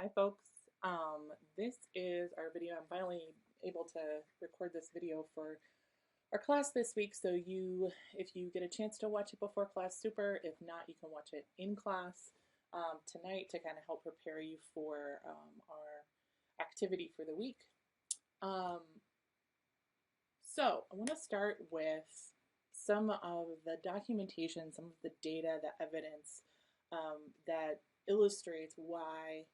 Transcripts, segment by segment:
Hi folks, this is our video. I'm finally able to record this video for our class this week, so if you get a chance to watch it before class, super. If not, you can watch it in class tonight to kind of help prepare you for our activity for the week. Um, so I want to start with some of the documentation, some of the data, the evidence that illustrates why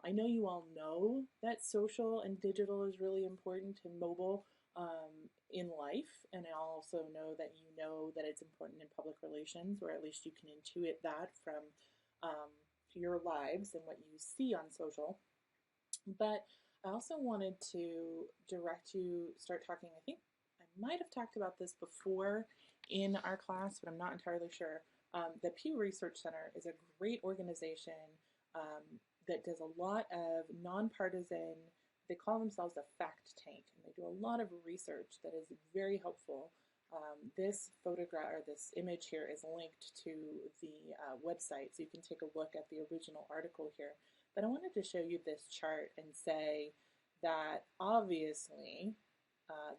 I know you all know that social and digital is really important and mobile in life, and I also know that it's important in public relations, or at least you can intuit that from um, your lives and what you see on social. But I also wanted to direct you, start talking. I think I might have talked about this before in our class, but I'm not entirely sure. The Pew Research Center is a great organization um, that does a lot of nonpartisan, they call themselves a fact tank, and they do a lot of research that is very helpful. This photograph or this image here is linked to the website, so you can take a look at the original article here. But I wanted to show you this chart and say that obviously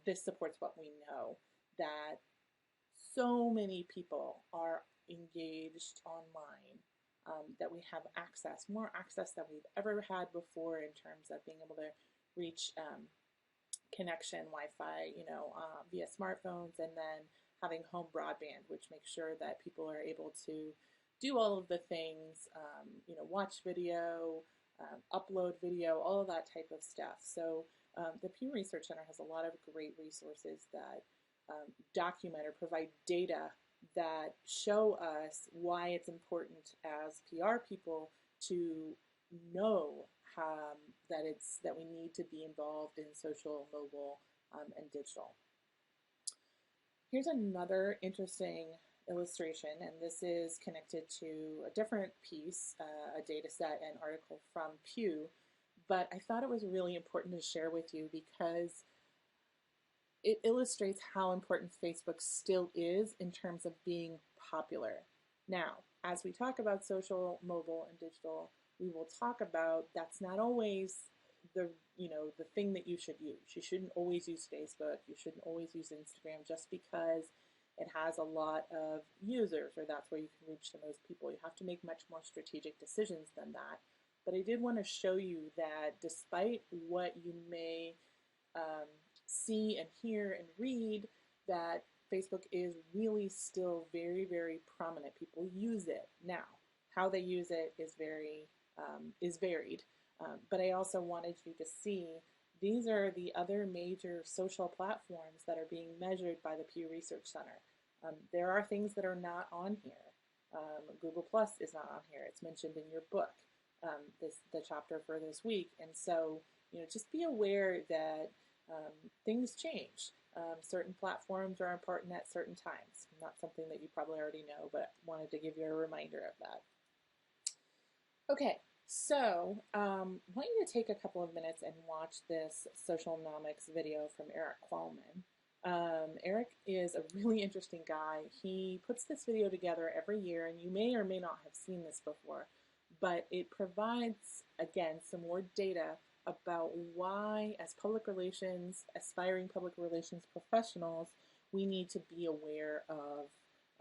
this supports what we know, that so many people are engaged online, that we have access, more access than we've ever had before in terms of being able to reach connection, Wi-Fi, via smartphones, and then having home broadband, which makes sure that people are able to do all of the things, watch video, upload video, all of that type of stuff. So the Pew Research Center has a lot of great resources that document or provide data that show us why it's important as PR people to know that we need to be involved in social, mobile, and digital. Here's another interesting illustration, and this is connected to a different piece, a data set and article from Pew, but I thought it was really important to share with you because it illustrates how important Facebook still is in terms of being popular. Now, as we talk about social, mobile, and digital, we will talk about that's not always the thing that you should use. You shouldn't always use Facebook. You shouldn't always use Instagram just because it has a lot of users or that's where you can reach the most people. You have to make much more strategic decisions than that. But I did want to show you that despite what you may um, see and hear and read, that Facebook is really still very, very prominent. People use it now. How they use it is varied. But I also wanted you to see these are the other major social platforms that are being measured by the Pew Research Center. There are things that are not on here. Google Plus is not on here. It's mentioned in your book, the chapter for this week. And so, just be aware that things change. Certain platforms are important at certain times. Not something that you probably already know, but wanted to give you a reminder of that. Okay, so I want you to take a couple of minutes and watch this Socialnomics video from Eric Qualman. Eric is a really interesting guy. He puts this video together every year, and you may or may not have seen this before, but it provides, again, some more data about why, as aspiring public relations professionals, we need to be aware of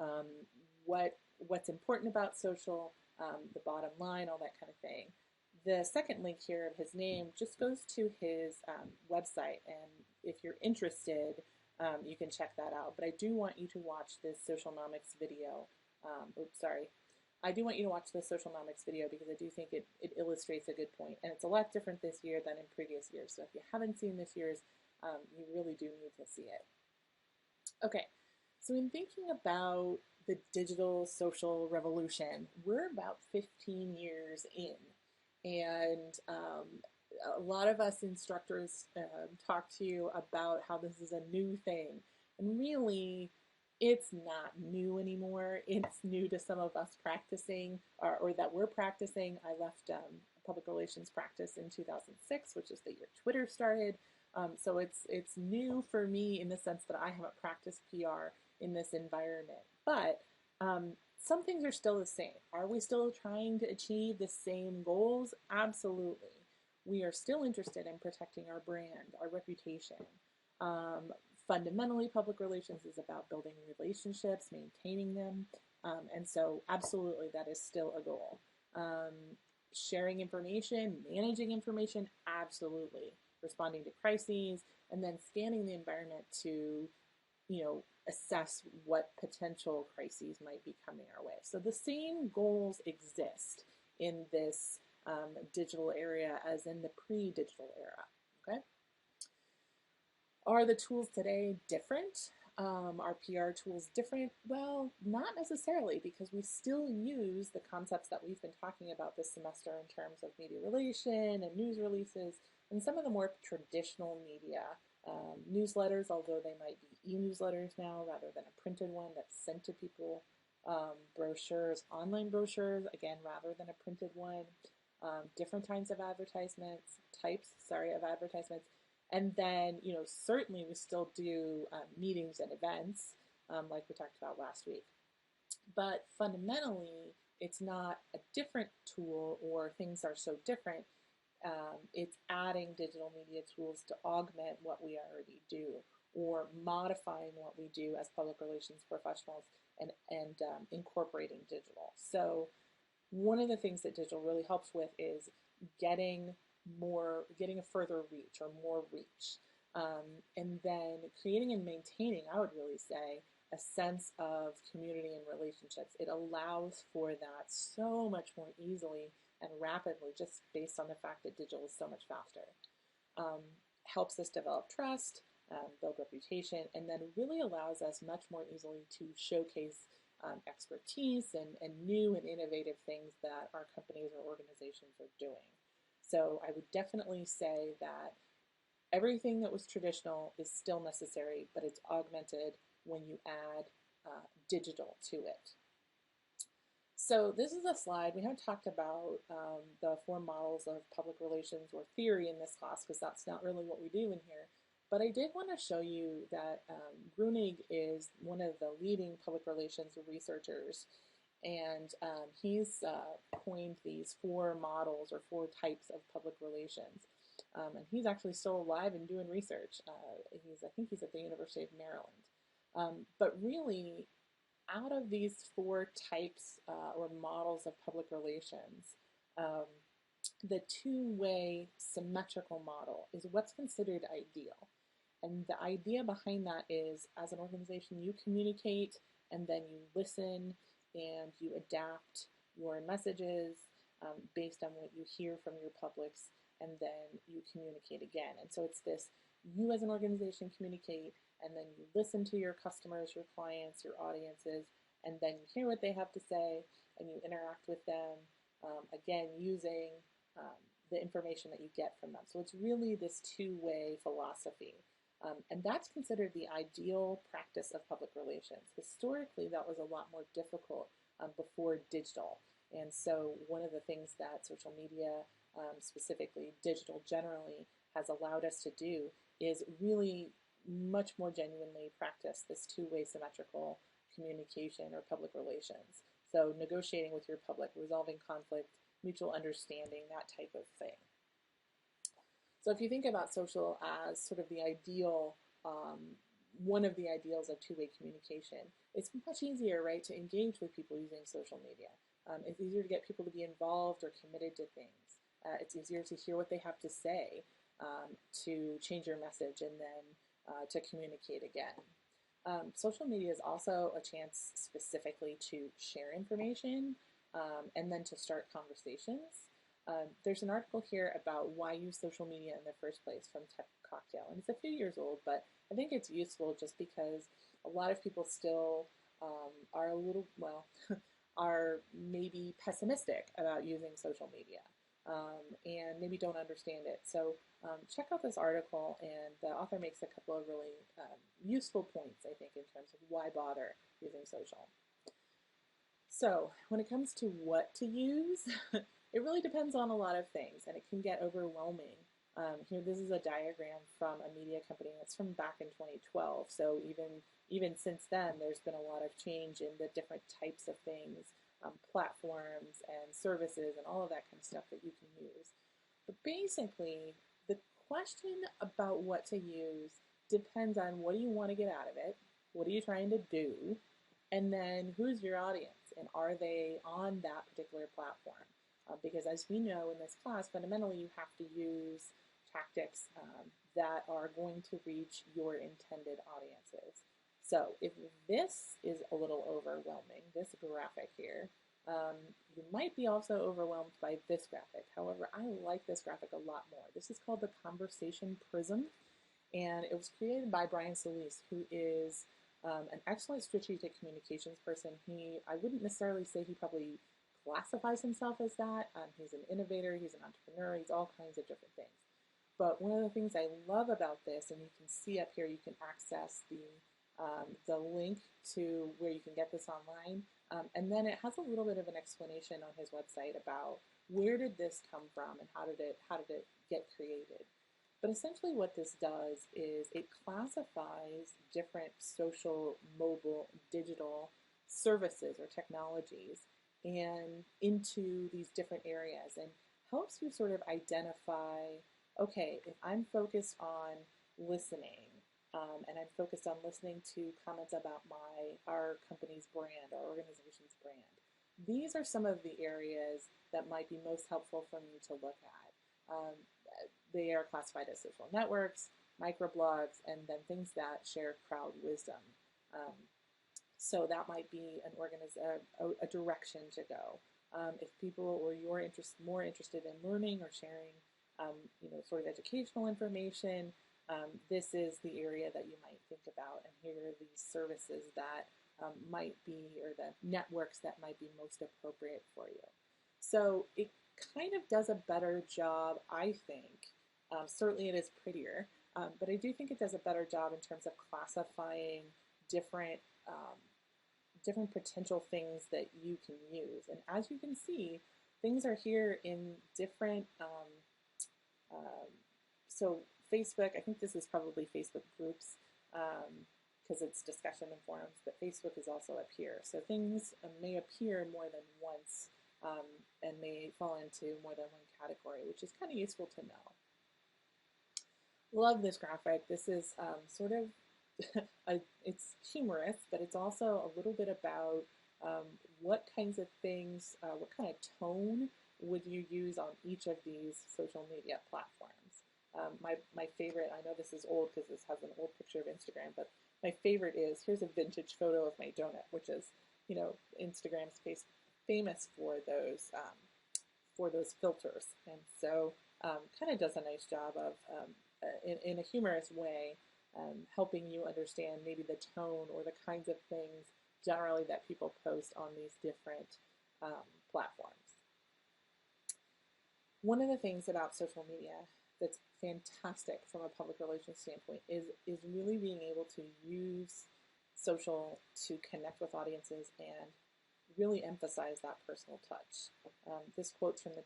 um, what's important about social, the bottom line, all that kind of thing. The second link here of his name just goes to his website, and if you're interested, you can check that out. But I do want you to watch this Socialnomics video. I do want you to watch the Socialnomics video because I do think it illustrates a good point. And it's a lot different this year than in previous years. So if you haven't seen this year's, you really do need to see it. Okay, so in thinking about the digital social revolution, we're about 15 years in. And a lot of us instructors talk to you about how this is a new thing. And really, it's not new anymore. It's new to some of us practicing, or that we're practicing. I left public relations practice in 2006, which is the year Twitter started. So it's new for me in the sense that I haven't practiced PR in this environment. But some things are still the same. Are we still trying to achieve the same goals? Absolutely. We are still interested in protecting our brand, our reputation. Um, Fundamentally, public relations is about building relationships, maintaining them, and so absolutely that is still a goal. Um, Sharing information, managing information, absolutely. Responding to crises, and then scanning the environment to assess what potential crises might be coming our way. So the same goals exist in this digital area as in the pre-digital era. Okay. Are the tools today different? Are PR tools different? Well, not necessarily, because we still use the concepts that we've been talking about this semester in terms of media relation and news releases and some of the more traditional media newsletters, although they might be e-newsletters now rather than a printed one that's sent to people, brochures, online brochures, again, rather than a printed one, different types of advertisements, and then, certainly we still do meetings and events, like we talked about last week. But fundamentally, it's not a different tool or things are so different. It's adding digital media tools to augment what we already do or modifying what we do as public relations professionals and incorporating digital. So one of the things that digital really helps with is getting a further reach or more reach. And then creating and maintaining, I would really say, a sense of community and relationships. It allows for that so much more easily and rapidly just based on the fact that digital is so much faster. Helps us develop trust, build reputation, and then really allows us much more easily to showcase expertise and new and innovative things that our companies or organizations are doing. So I would definitely say that everything that was traditional is still necessary, but it's augmented when you add digital to it. So this is a slide. We haven't talked about the 4 models of public relations or theory in this class because that's not really what we do in here. But I did want to show you that Gruening is one of the leading public relations researchers, and he's coined these 4 models or 4 types of public relations. And he's actually still alive and doing research. I think he's at the University of Maryland. But really, out of these 4 types or models of public relations, the two-way symmetrical model is what's considered ideal. And the idea behind that is, as an organization, you communicate and then you listen and you adapt your messages based on what you hear from your publics, and then you communicate again. And so it's this, you as an organization communicate, and then you listen to your customers, your clients, your audiences, and then you hear what they have to say, and you interact with them, again, using the information that you get from them. So it's really this two-way philosophy. And that's considered the ideal practice of public relations. Historically, that was a lot more difficult before digital. And so one of the things that social media, specifically digital generally, has allowed us to do is really much more genuinely practice this two-way symmetrical communication or public relations. So negotiating with your public, resolving conflict, mutual understanding, that type of thing. So if you think about social as sort of the ideal, one of the ideals of two-way communication, it's much easier, right, to engage with people using social media. It's easier to get people to be involved or committed to things. It's easier to hear what they have to say, to change your message, and then to communicate again. Social media is also a chance specifically to share information and then to start conversations. There's an article here about why use social media in the first place from Tech Cocktail, and it's a few years old, but I think it's useful just because a lot of people still are a little, well, are maybe pessimistic about using social media and maybe don't understand it. So check out this article, and the author makes a couple of really useful points, I think, in terms of why bother using social. So when it comes to what to use, it really depends on a lot of things, and it can get overwhelming Here, this is a diagram from a media company that's from back in 2012. So even since then, there's been a lot of change in the different types of things, platforms and services and all of that kind of stuff that you can use. But basically, the question about what to use depends on what do you want to get out of it, what are you trying to do, and then who's your audience, and are they on that particular platform? Because as we know in this class, fundamentally you have to use tactics that are going to reach your intended audiences. So if this is a little overwhelming, this graphic here, you might be also overwhelmed by this graphic. However, I like this graphic a lot more. This is called the Conversation Prism, and it was created by Brian Solis, who is an excellent strategic communications person. I wouldn't necessarily say he probably classifies himself as that. He's an innovator, he's an entrepreneur, he's all kinds of different things. But one of the things I love about this, and you can see up here, you can access the link to where you can get this online. And then it has a little bit of an explanation on his website about where did this come from and how did it get created. But essentially what this does is it classifies different social, mobile, digital services or technologies and into these different areas and helps you sort of identify, okay, if I'm focused on listening, and I'm focused on listening to comments about our company's brand, our organization's brand. These are some of the areas that might be most helpful for me to look at. They are classified as social networks, microblogs, and then things that share crowd wisdom. So that might be a direction to go. If people or you're more interested in learning or sharing, sort of educational information, this is the area that you might think about. And here are these services that might be, or the networks that might be most appropriate for you. So it kind of does a better job, I think. Certainly it is prettier, but I do think it does a better job in terms of classifying different potential things that you can use. And as you can see, things are here in different, so Facebook, I think this is probably Facebook groups because it's discussion and forums, but Facebook is also up here. So things may appear more than once and may fall into more than one category, which is kind of useful to know. Love this graphic. This is sort of, it's humorous, but it's also a little bit about what kinds of things, what kind of tone would you use on each of these social media platforms. My favorite, I know this is old because this has an old picture of Instagram, but my favorite is, here's a vintage photo of my donut, which is, Instagram's famous for those filters. And so kind of does a nice job of, in a humorous way, helping you understand maybe the tone or the kinds of things generally that people post on these different platforms. One of the things about social media that's fantastic from a public relations standpoint is really being able to use social to connect with audiences and really emphasize that personal touch. This quote's from the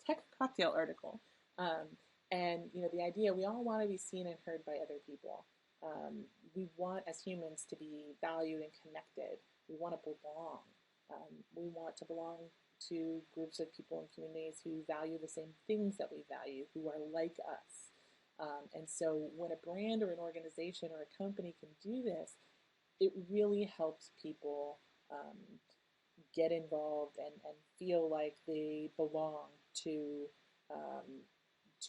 Tech Cocktail article. And the idea, we all want to be seen and heard by other people. We want, as humans, to be valued and connected. We want to belong. We want to belong to groups of people and communities who value the same things that we value, who are like us. And so when a brand or an organization or a company can do this, it really helps people get involved and feel like they belong to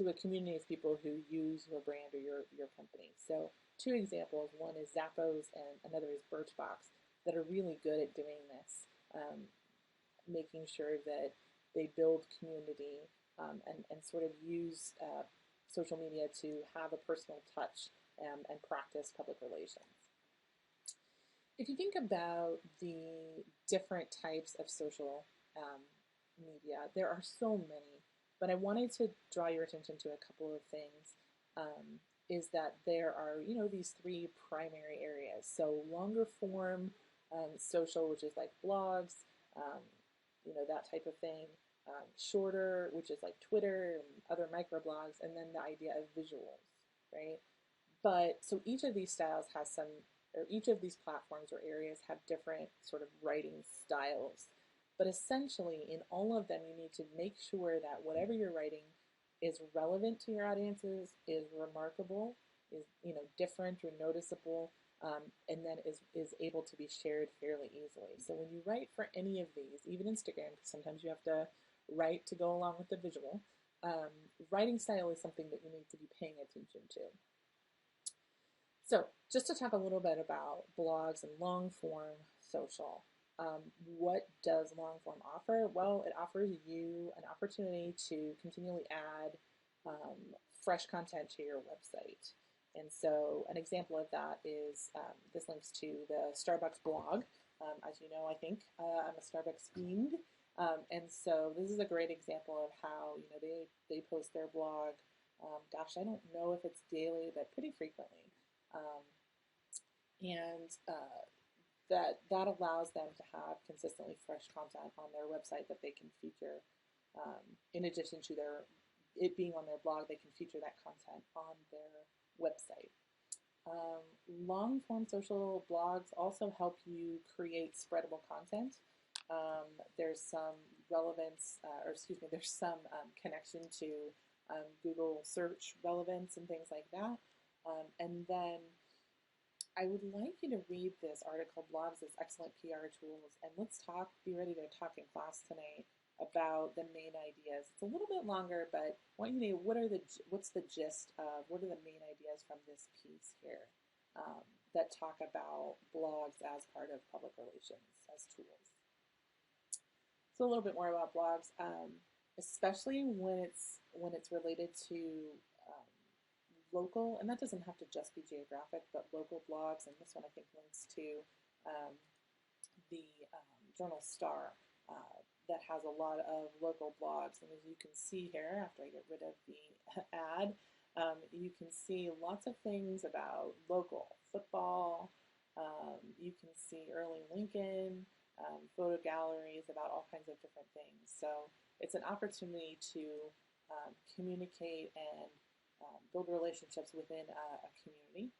a community of people who use your brand or your company. So two examples, one is Zappos and another is Birchbox, that are really good at doing this, making sure that they build community and sort of use social media to have a personal touch and practice public relations. If you think about the different types of social media, there are so many, but I wanted to draw your attention to a couple of things. Is that there are, these three primary areas. So longer form social, which is like blogs, that type of thing. shorter, which is like Twitter and other microblogs, and then the idea of visuals, right? But so each of these styles has some, or each of these platforms or areas have different sort of writing styles. But essentially, in all of them, you need to make sure that whatever you're writing is relevant to your audiences, is remarkable, is different or noticeable, and then is able to be shared fairly easily. So when you write for any of these, even Instagram, because sometimes you have to write to go along with the visual, writing style is something that you need to be paying attention to. So just to talk a little bit about blogs and long form social. What does long form offer? Well, it offers you an opportunity to continually add fresh content to your website. And so an example of that is this links to the Starbucks blog. As you know, I think I'm a Starbucks fiend. And so this is a great example of how they post their blog. Gosh, I don't know if it's daily, but pretty frequently. And that allows them to have consistently fresh content on their website that they can feature. In addition to it being on their blog, they can feature that content on their website. Long form social blogs also help you create spreadable content. There's some relevance, there's some connection to Google search relevance and things like that. And then I would like you to read this article, Blogs as Excellent PR Tools, and let's be ready to talk in class tonight about the main ideas. It's a little bit longer, but I want you to know what's the gist of, what are the main ideas from this piece here that talk about blogs as part of public relations as tools. So a little bit more about blogs, especially when it's related to local, and that doesn't have to just be geographic, but local blogs. And this one I think links to the Journal Star that has a lot of local blogs. And as you can see here, after I get rid of the ad, you can see lots of things about local football. You can see early Lincoln, photo galleries about all kinds of different things. So it's an opportunity to communicate and build relationships within a community.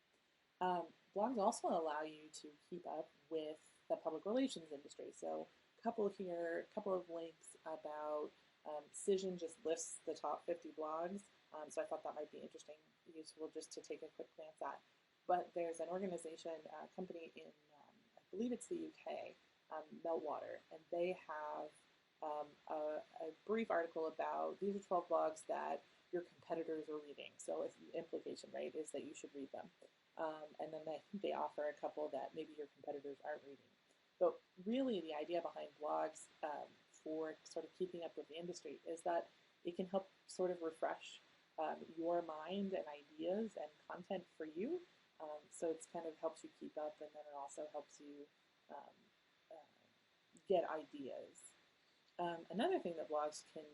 Blogs also allow you to keep up with the public relations industry. So a couple of links about Cision just lists the top 50 blogs. So I thought that might be useful just to take a quick glance at. But there's an organization, a company in, I believe it's the UK, Meltwater, and they have a brief article about these are 12 blogs that your competitors are reading. So if the implication, right, is that you should read them. And then I think they offer a couple that maybe your competitors aren't reading. But really the idea behind blogs for sort of keeping up with the industry is that it can help sort of refresh your mind and ideas and content for you. So it's kind of helps you keep up, and then it also helps you get ideas. Another thing that blogs can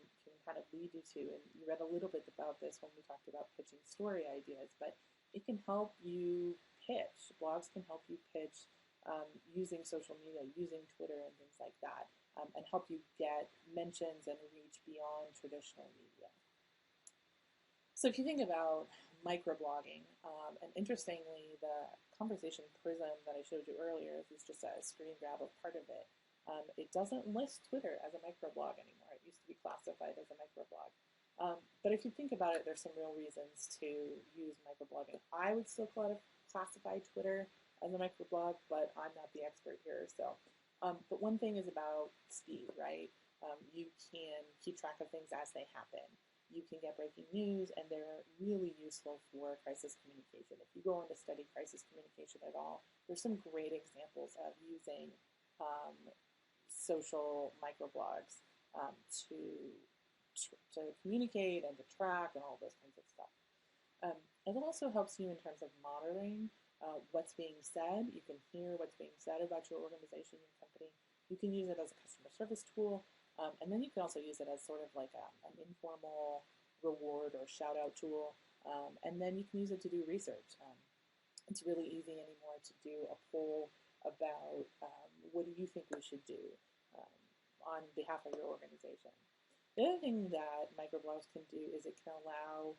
kind of lead you to, and you read a little bit about this when we talked about pitching story ideas, but it can help you pitch. Blogs can help you pitch using social media, using Twitter and things like that, and help you get mentions and reach beyond traditional media. So if you think about microblogging, and interestingly, the conversation prism that I showed you earlier, this is just a screen grab of part of it. It doesn't list Twitter as a microblog anymore. It used to be classified as a microblog. But if you think about it, there's some real reasons to use microblogging. I would still classify Twitter as a microblog, but I'm not the expert here. So, but one thing is about speed, right? You can keep track of things as they happen. You can get breaking news, and they're really useful for crisis communication. If you go on to study crisis communication at all, there's some great examples of using social microblogs to communicate and to track and all those kinds of stuff. And it also helps you in terms of monitoring what's being said. You can hear what's being said about your organization, your company. You can use it as a customer service tool. And then you can also use it as sort of like an informal reward or shout out tool. And then you can use it to do research. It's really easy anymore to do a poll about what do you think we should do on behalf of your organization. The other thing that microblogs can do is it can allow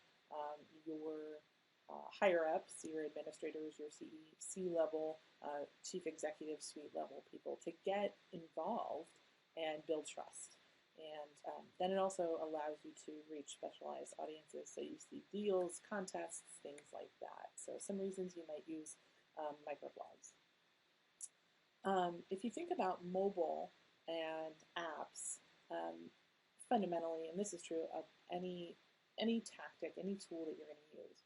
your higher ups, your administrators, your C level, chief executive suite level people to get involved and build trust. And then it also allows you to reach specialized audiences. So you see deals, contests, things like that. So some reasons you might use microblogs. If you think about mobile and apps, fundamentally, and this is true of any tactic, any tool that you're going to use,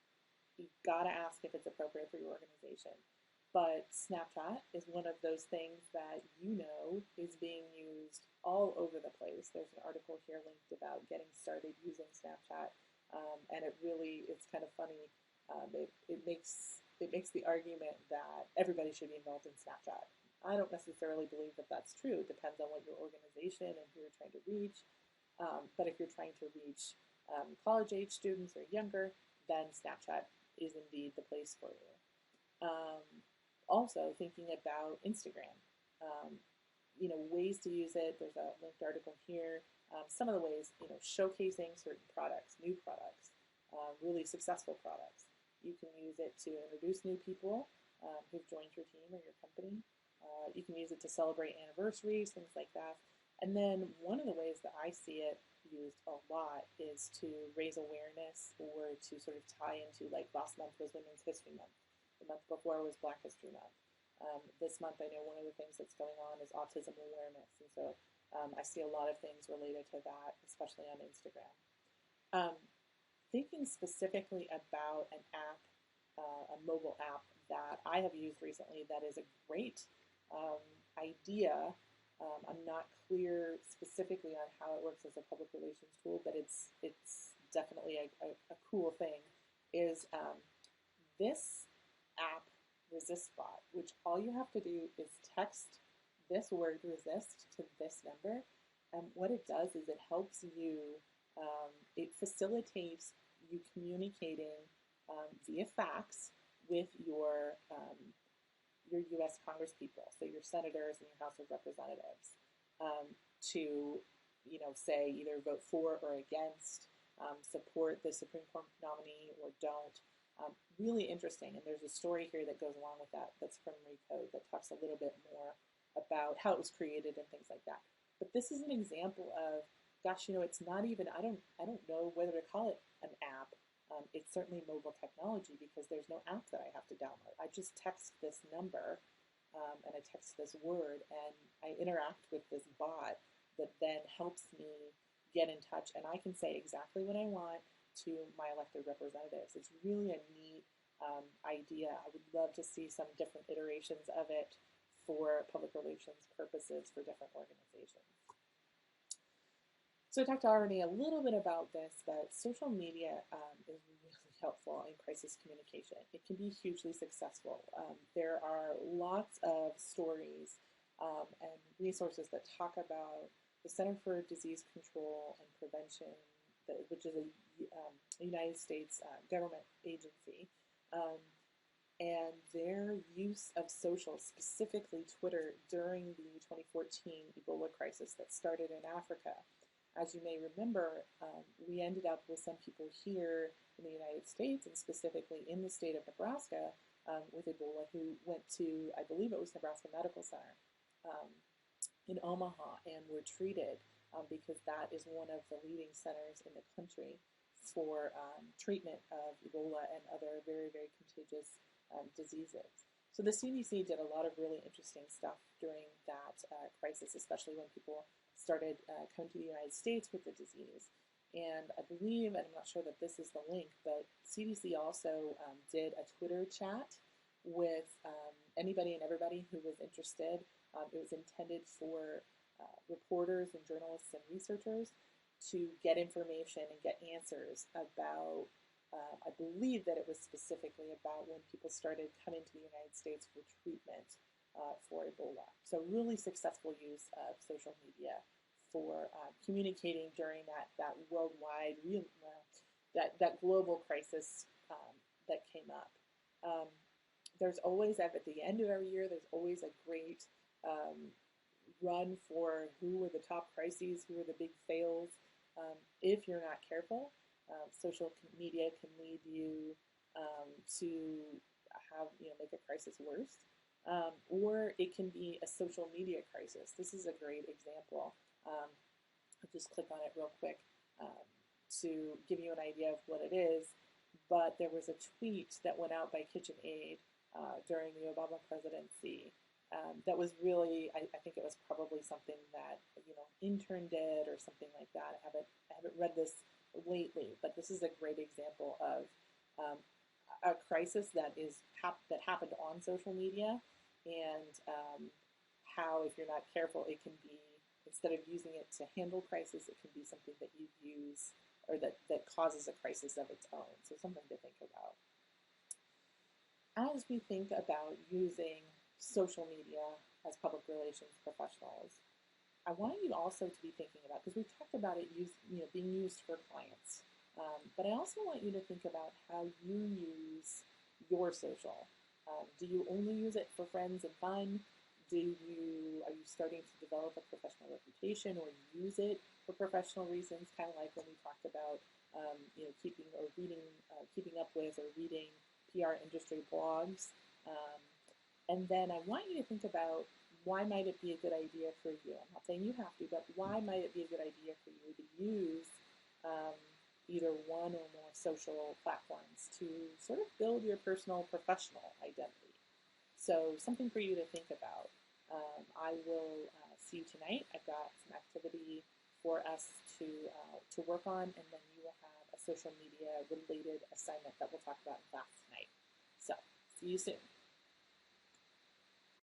you've got to ask if it's appropriate for your organization. But Snapchat is one of those things that is being used all over the place. There's an article here linked about getting started using Snapchat, and it's kind of funny. It makes the argument that everybody should be involved in Snapchat. I don't necessarily believe that that's true. It depends on what your organization and who you're trying to reach. But if you're trying to reach college-age students or younger, then Snapchat is indeed the place for you. Also, thinking about Instagram, ways to use it. There's a linked article here. Some of the ways, showcasing certain products, new products, really successful products. You can use it to introduce new people who've joined your team or your company. You can use it to celebrate anniversaries, things like that. And then one of the ways that I see it used a lot is to raise awareness or to sort of tie into, like, last month was Women's History Month. The month before was Black History Month. This month, I know one of the things that's going on is autism awareness. And so I see a lot of things related to that, especially on Instagram. Thinking specifically about an app, a mobile app that I have used recently that is a great idea. I'm not clear specifically on how it works as a public relations tool, but it's definitely a cool thing, is this app ResistBot, which all you have to do is text this word resist to this number. And what it does is it helps you, it facilitates you communicating via fax with your U.S. Congress people, so your senators and your House of Representatives, to say either vote for or against, support the Supreme Court nominee or don't. Really interesting, and there's a story here that goes along with that that's from Recode that talks a little bit more about how it was created and things like that. But this is an example of, gosh, it's not even, I don't know whether to call it an app. It's certainly mobile technology because there's no app that I have to download. I just text this number and I text this word and I interact with this bot that then helps me get in touch, and I can say exactly what I want to my elected representatives. It's really a neat idea. I would love to see some different iterations of it for public relations purposes for different organizations. So I talked already a little bit about this, but social media is really helpful in crisis communication. It can be hugely successful. There are lots of stories and resources that talk about the Center for Disease Control and Prevention, which is a United States government agency, and their use of social, specifically Twitter, during the 2014 Ebola crisis that started in Africa. As you may remember, we ended up with some people here in the United States, and specifically in the state of Nebraska, with Ebola, who went to, I believe it was Nebraska Medical Center in Omaha, and were treated because that is one of the leading centers in the country for treatment of Ebola and other very, very contagious diseases. So the CDC did a lot of really interesting stuff during that crisis, especially when people started coming to the United States with the disease. And I believe, and I'm not sure that this is the link, but CDC also did a Twitter chat with anybody and everybody who was interested. It was intended for reporters and journalists and researchers to get information and get answers about, I believe that it was specifically about when people started coming to the United States for treatment for Ebola. So really successful use of social media for communicating during that worldwide, that global crisis that came up. There's always, at the end of every year, there's always a great run for who were the top crises, who were the big fails. If you're not careful, social media can lead you to have, make a crisis worse, or it can be a social media crisis. This is a great example. I'll just click on it real quick to give you an idea of what it is. But there was a tweet that went out by KitchenAid during the Obama presidency that was really, I think it was probably something that intern did or something like that. I haven't read this lately, but this is a great example of a crisis that happened on social media, and how, if you're not careful, it can be, instead of using it to handle crisis, it can be something that you use, or that causes a crisis of its own. So something to think about. As we think about using social media as public relations professionals, I want you also to be thinking about, because we've talked about it being used for clients, but I also want you to think about how you use your social. Do you only use it for friends and fun? Are you starting to develop a professional reputation, or use it for professional reasons? Kind of like when we talked about, keeping up with or reading PR industry blogs. And then I want you to think about, why might it be a good idea for you? I'm not saying you have to, but why might it be a good idea for you to use either one or more social platforms to sort of build your personal professional identity? So something for you to think about. I will see you tonight. I've got some activity for us to work on, and then you will have a social media related assignment that we'll talk about in class tonight. So see you soon.